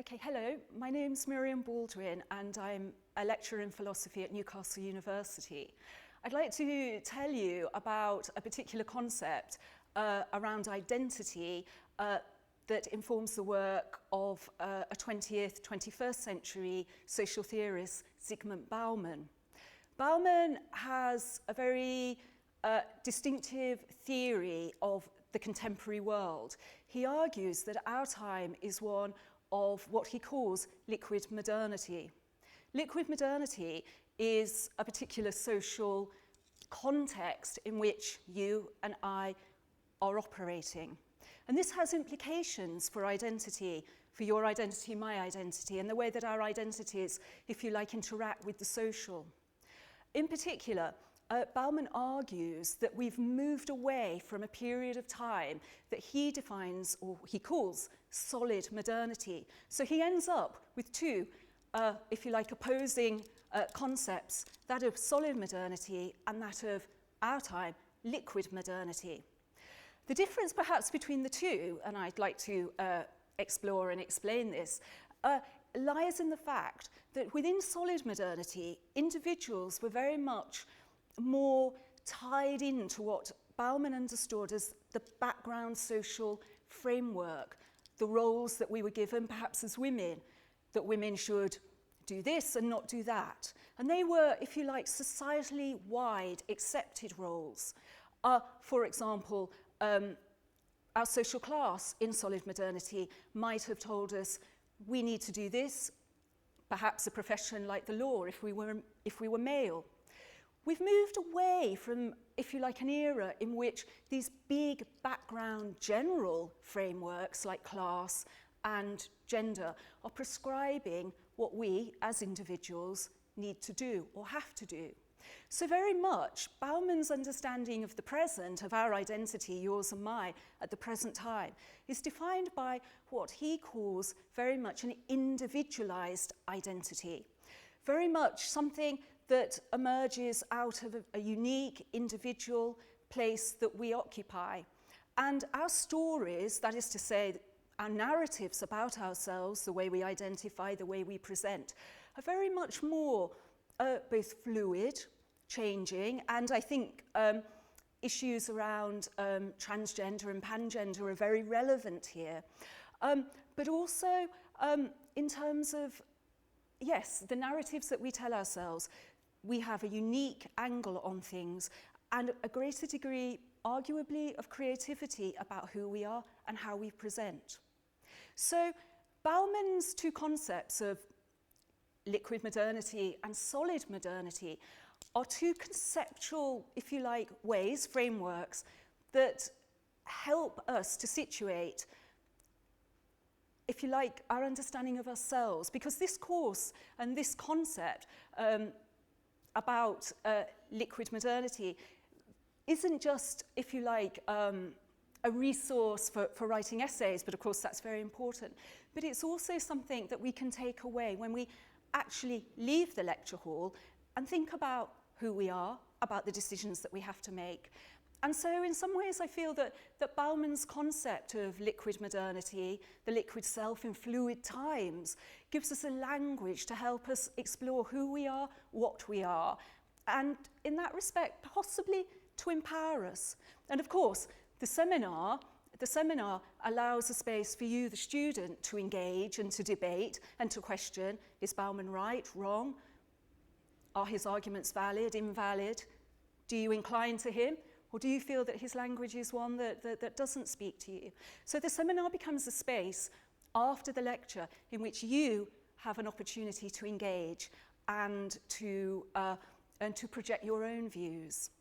Okay, hello, my name's Miriam Baldwin and I'm a lecturer in philosophy at Newcastle University. I'd like to tell you about a particular concept around identity that informs the work of a 20th, 21st century social theorist, Zygmunt Bauman. Bauman has a very distinctive theory of the contemporary world. He argues that our time is one of what he calls liquid modernity. Liquid modernity is a particular social context in which you and I are operating. And this has implications for identity, for your identity, my identity, and the way that our identities, if you like, interact with the social. In particular, Bauman argues that we've moved away from a period of time that he defines, or he calls, solid modernity. So he ends up with two, if you like, opposing concepts, that of solid modernity and that of our time, liquid modernity. The difference perhaps between the two, and I'd like to explore and explain this, lies in the fact that within solid modernity, individuals were very much more tied into what Bauman understood as the background social framework, the roles that we were given, perhaps as women, that women should do this and not do that. And they were, if you like, societally wide accepted roles. For example, our social class in solid modernity might have told us we need to do this, perhaps a profession like the law if we were male. We've moved away from, if you like, an era in which these big background general frameworks like class and gender are prescribing what we as individuals need to do or have to do. So very much Bauman's understanding of the present, of our identity, yours and mine, at the present time, is defined by what he calls very much an individualized identity. Very much something that emerges out of a unique individual place that we occupy. And our stories, that is to say, our narratives about ourselves, the way we identify, the way we present, are very much more both fluid, changing, and I think issues around transgender and pangender are very relevant here. But also in terms of, yes, the narratives that we tell ourselves, we have a unique angle on things and a greater degree, arguably, of creativity about who we are and how we present. So Bauman's two concepts of liquid modernity and solid modernity are two conceptual, if you like, ways, frameworks that help us to situate, if you like, our understanding of ourselves. Because this course and this concept about liquid modernity isn't just, if you like, a resource for writing essays, but of course that's very important. But it's also something that we can take away when we actually leave the lecture hall and think about who we are, about the decisions that we have to make. And so in some ways I feel that Bauman's concept of liquid modernity, the liquid self in fluid times, gives us a language to help us explore who we are, what we are, and in that respect, possibly to empower us. And of course, the seminar allows a space for you, the student, to engage and to debate and to question, is Bauman right, wrong? Are his arguments valid, invalid? Do you incline to him? Or do you feel that his language is one that doesn't speak to you? So the seminar becomes a space after the lecture in which you have an opportunity to engage and to project your own views.